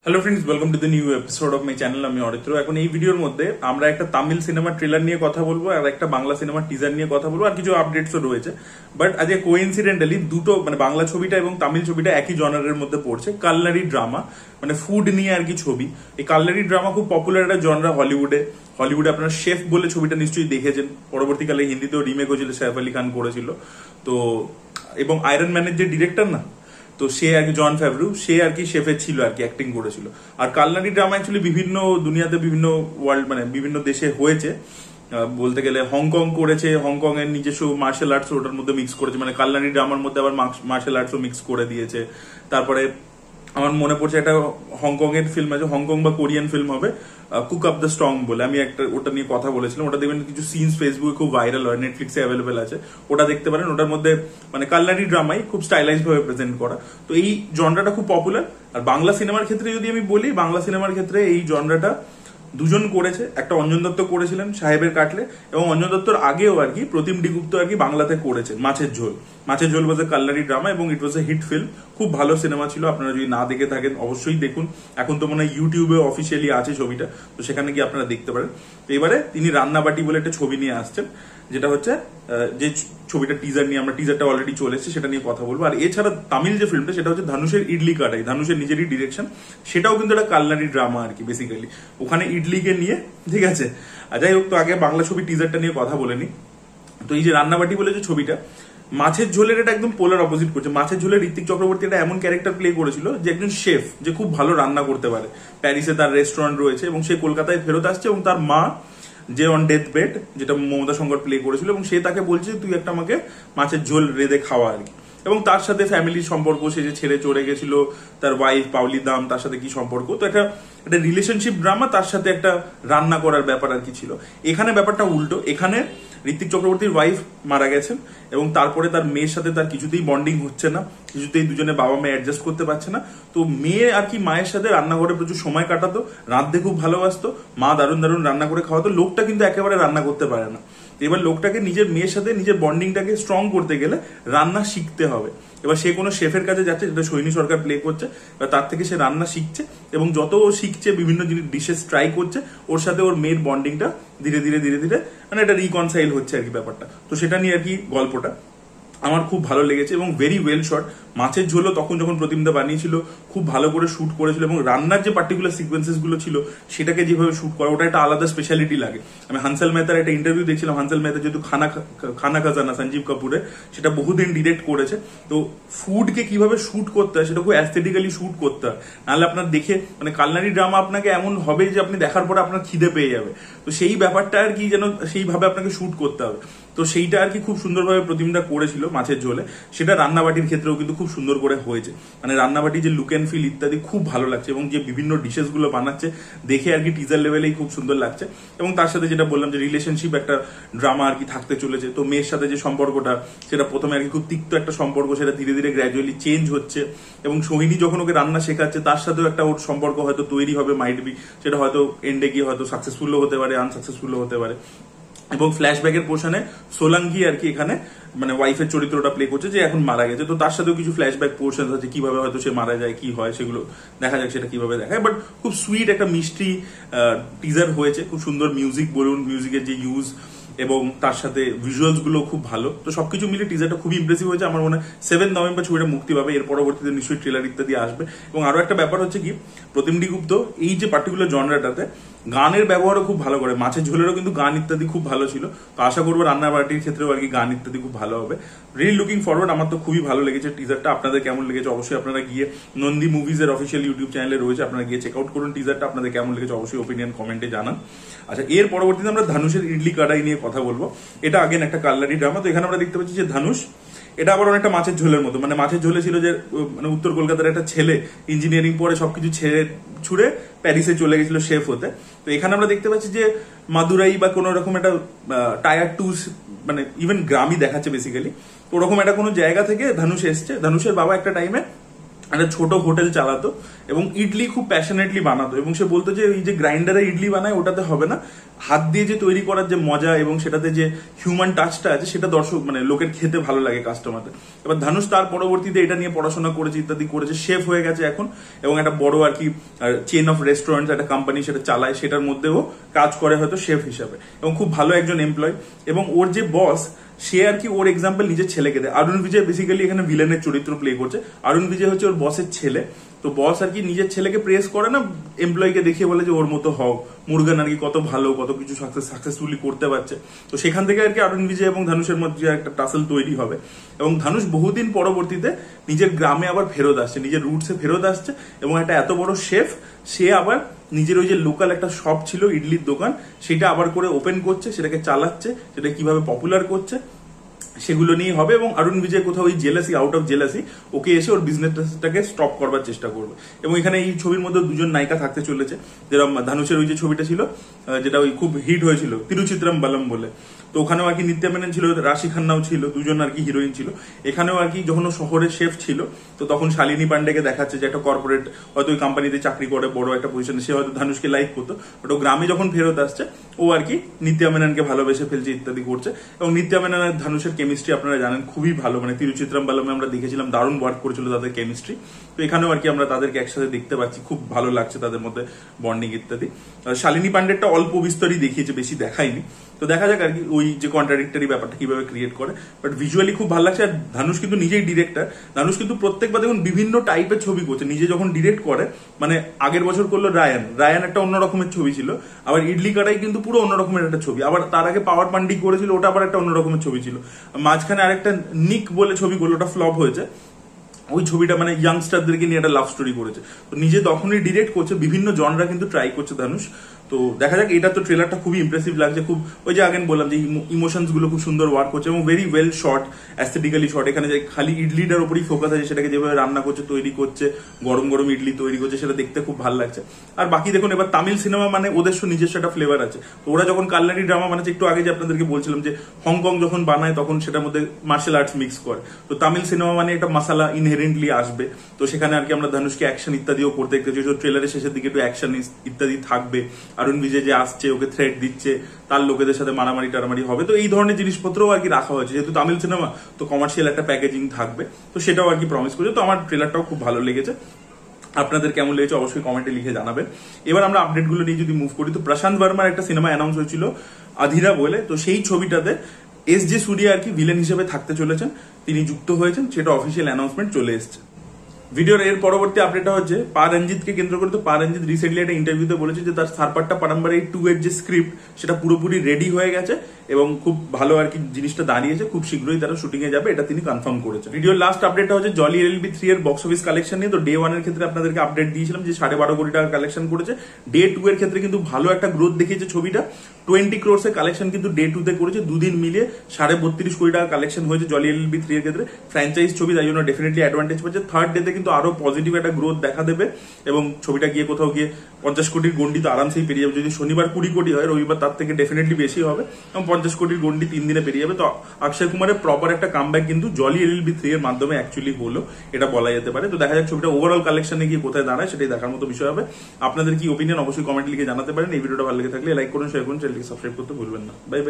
Hello friends, welcome to the new episode of my channel. আমি অরিত্র। এখন এই ভিডিওর মধ্যে আমরা একটা তামিল সিনেমার ট্রেলার নিয়ে কথা বলবো আর একটা বাংলা সিনেমার টিজার নিয়ে কথা বলবো, আর কিছু আপডেটসও রয়েছে। বাট আজকে কোইন্সিডেন্টালি দুটো মানে বাংলা ছবিটা এবং তামিল ছবিটা একই জনারের মধ্যে পড়ছে, কালনারি ড্রামা, মানে ফুড নিয়ে আর কি ছবি। এই কালনারি ড্রামা খুব পপুলার একটা জনরা হলিউডে। আপনার শেফ বলে ছবিটা নিশ্চয়ই দেখেছেন, পরবর্তীকালে হিন্দিতেও রিমেক হয়েছিল, সৈফ আলী খান করেছিল তো। এবং আয়রন ম্যানের যে ডিরেক্টর না, তো সে আর কি জন ফেভরু, সে আর কি শেফে ছিল আর কি, অ্যাক্টিং করেছিল। আর কালনারি ড্রামা অ্যাকচুয়ালি বিভিন্ন দুনিয়াতে বিভিন্ন ওয়ার্ল্ড মানে বিভিন্ন দেশে হয়েছে। বলতে গেলে হংকং করেছে, হংকং এর নিজস্ব মার্শাল আর্টস ওটার মধ্যে মিক্স করেছে, মানে কালনারি ড্রামার মধ্যে আবার মার্শাল আর্টসও মিক্স করে দিয়েছে। তারপরে আমার মনে পড়ছে একটা হংকং এর ফিল্ম আছে, হংকং বা কোরিয়ান ফিল্ম হবে, কুক আপ দ্য স্ট্রং বলে। আমি একটা ওটা নিয়ে কথা বলেছিলাম, ওটা দেখবেন কিছু সিনস ফেসবুকে খুব ভাইরাল হয়, নেটফ্লিক্সে অ্যাভেলেবেল আছে, ওটা দেখতে পারেন। ওটার মধ্যে মানে কালনারি ড্রামাই খুব স্টাইলাইজ ভাবে প্রেজেন্ট করা। তো এই জনরাটা খুব পপুলার। আর বাংলা সিনেমার ক্ষেত্রে যদি আমি বলি, বাংলা সিনেমার ক্ষেত্রে এই জনরাটা দুজন করেছে। একটা অঞ্জন দত্ত করেছিলেন সাহেবের কাটলে, এবং অঞ্জন দত্তর আগেও আর কি প্রতিম ডিগুপ্ত আর কি বাংলাতে করেছে মাছের ঝোল। মাছের ঝোল ওয়াজ এ কালনারি ড্রামা এবং ইট ওয়াজ এ হিট ফিল্ম। খুব ভালো সিনেমা ছিল, আপনারা যদি না দেখে থাকেন অবশ্যই দেখুন। এখন তো মনে হয় ইউটিউবে অফিসিয়ালি আছে ছবিটা, তো সেখানে গিয়ে আপনারা দেখতে পারেন। তো এবারে তিনি রান্নাবাটি বলে একটা ছবি নিয়ে আসছেন, যেটা হচ্ছে যে ছবিটা টিজার নিয়ে, আমরা টিজারটা অলরেডি চলে এসেছে, সেটা নিয়ে কথা বলবো। আর এছাড়া তামিল যে ফিল্মটা, সেটা হচ্ছে ধানুষের ইডলি কাটাই, ধানুষের নিজেরই ডিরেকশন, সেটাও কিন্তু একটা কালনারি ড্রামা আর কি বেসিক্যালি। ওখানে ইডলিকে নিয়ে, ঠিক আছে। আর যাই হোক, তো আগে বাংলা ছবি টিজারটা নিয়ে কথা বলে নি। তো এই যে রান্নাবাটি বলে যে ছবিটা, মাছের ঝোলের এটা একদম পোলার অপোজিট করছে। মাছের ঝোলে ঋত্বিক চক্রবর্তী একটা এমন ক্যারেক্টার প্লে করেছিল যে একজন শেফ, যে খুব ভালো রান্না করতে পারে। প্যারিসে তার রেস্টুরেন্ট রয়েছে এবং সে কলকাতায় ফেরত আসছে, এবং তার মা যে অন ডেথ বেড, যেটা মমতা শঙ্কর প্লে করেছিল, এবং সে তাকে বলছে তুই একটা আমাকে মাছের ঝোল রেঁধে খাওয়া আর কি। এবং তার সাথে ফ্যামিলির সম্পর্ক, সে যে ছেড়ে চলে গেছিল, তার ওয়াইফ পাউলি দাম, তার সাথে কি সম্পর্ক। তো একটা রিলেশনশিপ ড্রামা, তার সাথে একটা রান্না করার ব্যাপার আর কি ছিল। এখানে ব্যাপারটা উল্টো। এখানে ঋত্বিক চক্রবর্তীর ওয়াইফ মারা গেছেন এবং তারপরে তার মেয়ের সাথে তার কিছুতেই বন্ডিং হচ্ছে না, কিছুতেই দুজনে বাবা মেয়ে অ্যাডজাস্ট করতে পারছে না। তো মেয়ে আর কি মায়ের সাথে রান্নাঘরে প্রচুর সময় কাটাতো, রাঁধতে খুব ভালোবাসতো, মা দারুণ দারুণ রান্না করে খাওয়াতো। লোকটা কিন্তু একেবারে রান্না করতে পারে না। এবার লোকটাকে নিজের মেয়ের সাথে নিজের বন্ডিংটাকে স্ট্রং করতে গেলে রান্না শিখতে হবে। এবার সে কোনো শেফের কাছে যাচ্ছে, যেটা সৈনী সরকার প্লে করছে, এবার তার থেকে সে রান্না শিখছে, এবং যত ও শিখছে বিভিন্ন ডিশেস ট্রাই করছে, ওর সাথে ওর মেয়ের বন্ডিংটা ধীরে ধীরে ধীরে ধীরে মানে এটা রিকনসাইল হচ্ছে আর কি ব্যাপারটা। তো সেটা নিয়ে আর কি গল্পটা আমার খুব ভালো লেগেছে এবং ভেরি ওয়েল শট। মাছের ঝোলও তখন যখন প্রতিমদা বানিয়েছিল খুব ভালো করে শুট করেছিল, এবং রান্নার যে পার্টিকুলার সিকোয়েন্সেস গুলো ছিল সেটাকে যেভাবে শুট করা, ওটা একটা আলাদা স্পেশালিটি লাগে। আমি হানসাল মেহতার একটা ইন্টারভিউ দেখছিলাম। হানসাল মেহতা যেহেতু খানা খাজানা সঞ্জীব কাপুরের, সেটা বহুদিন ডিরেক্ট করেছে। তো ফুডকে কিভাবে শুট করতে হয়, সেটা খুব অ্যাস্থেটিক্যালি শুট করতে হয়, নাহলে আপনার দেখে মানে কালনারি ড্রামা আপনাকে এমন হবে যে আপনি দেখার পরে আপনার খিদে পেয়ে যাবে। তো সেই ব্যাপারটা আর কি যেন সেইভাবে আপনাকে শুট করতে হবে। তো সেইটা আর কি খুব সুন্দরভাবে প্রতিমদা করেছিল মাছের ঝোলে। সেটা রান্নাবাটির ক্ষেত্রেও কিন্তু খুব সুন্দর করে হয়েছে। মানে রান্নাবাটি যে লুক অ্যান্ড ফিল ইত্যাদি খুব ভালো লাগছে, এবং যে বিভিন্ন ডিশেস গুলো বানাচ্ছে দেখে আর কি টিজার লেভেলেই খুব সুন্দর লাগছে। এবং তার সাথে যেটা বললাম যে রিলেশনশিপ একটা ড্রামা আর কি থাকতে চলেছে। তো মেয়ের সাথে যে সম্পর্কটা, সেটা প্রথমে আর কি খুব তিক্ত একটা সম্পর্ক, সেটা ধীরে ধীরে গ্র্যাজুয়ালি চেঞ্জ হচ্ছে। এবং সোহিনী যখন ওকে রান্না শেখাচ্ছে, তার সাথেও একটা ওর সম্পর্ক হয়তো তৈরি হবে, মাইট বি। সেটা হয়তো এন্ডে গিয়ে হয়তো সাকসেসফুলও হতে পারে, আনসাকসেসফুলও হতে পারে। এবং ফ্ল্যাশব্যাকের পোর্শনে সোলাঙ্কি আর কি এখানে মানে ওয়াইফের চরিত্রটা প্লে করছে, যে এখন মারা গেছে। তো তার সাথেও কিছু ফ্ল্যাশব্যাক পোর্শন আছে, কিভাবে হয়তো সে মারা যায়, কি হয়, সেগুলো দেখা যাক সেটা কিভাবে দেখায়। বাট খুব সুইট একটা মিষ্টি টিজার হয়েছে, খুব সুন্দর মিউজিক বলুন, মিউজিকের যে ইউজ এবং তার সাথে ভিজুয়ালস গুলো খুব ভালো। তো সবকিছু মিলে টিজারটা খুবই ইমপ্রেসিভ হয়েছে। আমার মনে হয় 7 নভেম্বর ছবিটা মুক্তি পাবে, এর পরবর্তীতে নিশ্চয়ই ট্রেলার ইত্যাদি আসবে। এবং আরো একটা ব্যাপার হচ্ছে কি, প্রতিম ডিগুপ্ত এই যে পার্টিকুলার জনরাটাতে গানের ব্যবহারও খুব ভালো করে। মাছের ঝোলেরও কিন্তু গান ইত্যাদি খুব ভালো ছিল। তো আশা করবো রান্নাবাটির ক্ষেত্রেও আর কি গান ইত্যাদি খুব ভালো হবে। Really looking forward. আমার তো খুবই ভালো লেগেছে টিজারটা। আপনাদের কেমন লেগেছে অবশ্যই আপনারা গিয়ে নন্দী মুভিজ এর অফিসিয়াল ইউটিউব চ্যানেলে রয়েছে, আপনারা গিয়ে চেক আউট করুন টিজারটা। আপনাদের কেমন লেগেছে অবশ্যই ওপিনিয়ন কমেন্টে জানান। আচ্ছা, এর পরবর্তীতে আমরা ধানুষের ইডলি কাটাই নিয়ে কথা বলবো। এটা আগেন একটা কালনারি ড্রামা। তো এখানে আমরা দেখতে পাচ্ছি যে ধানুষ, এটা আবার অনেকটা মাছের ঝোলের মতো। মানে মাছের ঝোলে ছিল যে মানে উত্তর কলকাতার একটা ছেলে ইঞ্জিনিয়ারিং পরে সবকিছু ছেড়ে ছুড়ে প্যারিসে চলে গেছিল শেফ হতে। তো এখানে আমরা দেখতে পাচ্ছি যে মাদুরাই বা কোনো রকম একটা টায়ার টু, মানে ইভেন গ্রামই দেখাচ্ছে বেসিক্যালি। ওরকম একটা কোনো জায়গা থেকে ধানুষ এসছে। ধানুষের বাবা একটা টাইমে একটা ছোট হোটেল চালাতো এবং ইডলি খুব প্যাশনেটলি বানাতো, এবং সে বলতো যে এই যে গ্রাইন্ডারে ইডলি বানায় ওটাতে হবে না, হাত দিয়ে যে তৈরি করার যে মজা এবং সেটাতে যে হিউম্যান টাচটা আছে সেটা দর্শক মানে লোকের খেতে ভালো লাগে কাস্টমারদের। এবার ধানুষ তার পরবর্তীতে এটা নিয়ে পড়াশোনা করেছে ইত্যাদি করেছে, শেফ হয়ে গেছে এখন, এবং একটা বড় আর কি চেন অফ রেস্টুরেন্টস একটা কোম্পানি সেটা চালায়, সেটার মধ্যেও কাজ করে হয়তো শেফ হিসাবে, এবং খুব ভালো একজন এমপ্লয়। এবং ওর যে বস সে আর কি ওর এক্সাম্পল নিজের ছেলেকে দেয়। অরুণ বিজয় বেসিক্যালি এখানে ভিলেনের চরিত্র প্লে করছে। অরুণ বিজয় হচ্ছে ওর বসের ছেলে, তো বস আর কি নিজের ছেলেকে প্রেস করে না, এমপ্লয়কে দেখিয়ে বলে যে ওর মতো হও, মুরগান আর কি কত ভালো, কত কিছু সাকসেসফুলি করতে পারছে। তো সেখান থেকে আর কি অরুণ বিজয় এবং ধানুষের মধ্যে একটা টাসেল তৈরি হবে, এবং ধানুষ বহুদিন পরবর্তীতে নিজের গ্রামে আবার ফেরত আসছে, নিজের রুটসে ফেরত আসছে, এবং একটা এত বড় শেফ সে আবার নিজের ওই যে লোকাল একটা শপ ছিল ইডলির দোকান, সেটা আবার করে ওপেন করছে, সেটাকে চালাচ্ছে, সেটা কিভাবে পপুলার করছে সেগুলো নিয়ে হবে। এবং অরুণ বিজয় কোথাও ওই জেলাসি, আউট অফ জেলাসি ওকে এসে ওর বিজনেসটাকে স্টপ করবার চেষ্টা করবে। এবং এখানে এই ছবির মধ্যে দুজন নায়িকা থাকতে চলেছে, যেরকম ধানুষের ওই যে ছবিটা ছিল যেটা ওই খুব হিট হয়েছিল তিরুচিত্রম বালম বলে, তো ওখানেও আর কি নিত্যা মেনন ছিল, রাশি খান্নাও ছিল, দুজন আর কি হিরোইন ছিল। এখানেও আর কি যখন ও শহরের শেফ ছিল, তো তখন শালিনী পান্ডেকে দেখাচ্ছে যে একটা কর্পোরেট হয়তো ওই কোম্পানিতে চাকরি করে বড় একটা পজিশনে, সে হয়তো ধানুষকে লাইক করতো, বাট ও গ্রামে যখন ফেরত আসছে ও আর কি নিত্যা মেননকে ভালোবেসে ফেলছে ইত্যাদি করছে। এবং নিত্যা মেনন আর ধানুষের কেমিস্ট্রি আপনারা জানেন খুবই ভালো, মানে তিরুচিত্রম বালমে আমরা দেখেছিলাম দারুণ ওয়ার্ক করেছিল তাদের কেমিস্ট্রি, তো এখানেও আর কি আমরা তাদেরকে একসাথে দেখতে পাচ্ছি, খুব ভালো লাগছে তাদের মধ্যে বন্ডিং ইত্যাদি। শালিনী পান্ডেরটা অল্প বিস্তরই দেখিয়েছে, বেশি দেখায়নি, তো দেখা যাক আর কি ওই যে কন্ট্রাডিক্টরি ব্যাপারটা কিভাবে ক্রিয়েট করে, বাট ভিজুয়ালি খুব ভালো লাগছে। আর ধানুষ কিন্তু নিজেই ডিরেক্টর, ধানুষ কিন্তু প্রত্যেকবার দেখুন বিভিন্ন টাইপের ছবি করছে, নিজে যখন ডিরেক্ট করে, মানে আগের বছর করলো রায়ান একটা অন্য রকমের ছবি ছিল, আবার ইডলি কাটাই কিন্তু পুরো অন্য রকমের একটা ছবি, আবার তার আগে পাওয়ার পান্ডি করেছিল, ওটা আবার একটা অন্য রকমের ছবি ছিল, মাঝখানে আরেকটা নিক বলে ছবি করলো, ওটা ফ্লপ হয়েছে, ওই ছবিটা মানে ইয়াংস্টারদেরকে নিয়ে একটা লাভ স্টোরি করেছে। তো নিজে তখনই ডিরেক্ট করছে, বিভিন্ন জনরা কিন্তু ট্রাই করছে ধানুষ, তো দেখা যাক। এটা তো ট্রেলারটা খুবই ইমপ্রেসিভ লাগছে, খুব ওই যে আগেন বললাম যে ইমোশনস গুলো খুব সুন্দর ওয়ার্ক করছে, এবং very well shot, aesthetically shot. এখানে যে খালি ইডলিটার উপরই ফোকাস আছে, সেটাকে যেভাবে রান্না করছে, তৈরি করছে, গরম গরম ইডলি তৈরি করছে, সেটা দেখতে খুব ভালো লাগছে। আর বাকি দেখুন, এবার তামিল সিনেমা মানে ওদের নিজস্ব একটা ফ্লেভার আছে, তো ওরা যখন কালনারি ড্রামা বানাচ্ছে, একটু আগে যে আপনাদেরকে বলছিলাম যে হংকং যখন বানায় তখন সেটার মধ্যে মার্শাল আর্টস মিক্স করে, তো তামিল সিনেমা মানে একটা মশালা ইনহেরেন্টলি আসবে, তো সেখানে আর কি আমরা ধানুষকে অ্যাকশন ইত্যাদিও করতে দেখতেছি, ট্রেলারের শেষের দিকে একটু অ্যাকশন ইত্যাদি থাকবে, অরুণ বিজয় যে আসছে ওকে থ্রেট দিচ্ছে, তার লোকেদের সাথে মারামারি টারামারি হবে, তো এই ধরনের জিনিসপত্রও আর কি রাখা হয়েছে, যেহেতু তামিল সিনেমা তো কমার্শিয়াল একটা প্যাকেজিং থাকবে, তো সেটাও আর কি প্রমিস করছে। তো আমার ট্রেলারটাও খুব ভালো লেগেছে, আপনাদের কেমন লেগেছে অবশ্যই কমেন্টে লিখে জানাবেন। এবার আমরা আপডেটগুলো নিয়ে যদি মুভ করি, তো প্রশান্ত বর্মার একটা সিনেমা অ্যানাউন্স হয়েছিল আধিরা বলে, তো সেই ছবিটাতে এস.জে. সূর্যা আর কি ভিলেন হিসেবে থাকতে চলেছেন, তিনি যুক্ত হয়েছেন, সেটা অফিসিয়াল অ্যানাউন্সমেন্ট চলে এসেছে। ভিডিওর এর পরবর্তী আপডেটটা হচ্ছে পা রঞ্জিতকে কেন্দ্র করে, তো পা রঞ্জিত রিসেন্টলি একটা ইন্টারভিউতে বলেছে যে তার সারপাট্টা পারাম্বারে 2 এর যে স্ক্রিপ্ট সেটা পুরোপুরি রেডি হয়ে গেছে, এবং খুব ভালো আর কি জিনিসটা দাঁড়িয়েছে, খুব শীঘ্রই তারা শুটিং এ যাবে, এটা তিনি কনফার্ম করেছেন। ভিডিওর লাস্ট আপডেটটা হচ্ছে জলি এলএলবি 3 এর বক্স অফিস কালেকশন নিয়ে। তো ডে 1 এর ক্ষেত্রে আপনাদেরকে আপডেট দিয়েছিলাম যে 12.5 কোটি টাকা কালেকশন করেছে, ডে 2 এর ক্ষেত্রে কিন্তু ভালো একটা গ্রোথ দেখিয়েছে ছবিটা, 20 crores এর কালেকশন কিন্তু ডে 2 তে করেছে, দুদিন মিলিয়ে 32.5 কোটি টাকা কালেকশন হয়েছে জলি এলএলবি 3 এর ক্ষেত্রে। ফ্র্যাঞ্চাইজ ছবি, তাই জন্য ডেফিনেটলি অ্যাডভান্টেজ পাচ্ছে। থার্ড ডে তে কিন্তু আরো পজিটিভ একটা গ্রোথ দেখা দেবে, এবং ছবিটা গিয়ে কোথাও গিয়ে 50 কোটির গন্ডি তো আরামসেই পেরিয়ে যাবে, যদি শনিবার 20 কোটি হয়, রবিবার তার থেকে ডেফিনেটলি বেশি হবে, এবং 50 কোটির গন্ডি 3 দিনে পেরিয়ে যাবে। তো অক্ষয় কুমারের প্রপার একটা কামব্যাক কিন্তু জলি এলএলবি 3 এর মাধ্যমে অ্যাকচুয়ালি হলো, এটা বলা যেতে পারে। তো দেখা যাক ছবিটা ওভারঅল কালেকশনে গিয়ে কোথায় দাঁড়ায়, সেটাই দেখার মতো বিষয় হবে। আপনাদের কি ওপিনিয়ন অবশ্যই কমেন্ট লিখে জানাতে পারেন। এই ভিডিওটা ভালো লেগে থাকলে লাইক করুন, শেয়ার করুন, চ্যানেলটিকে সাবস্ক্রাইব করতে ভুলবেন না। Bye bye.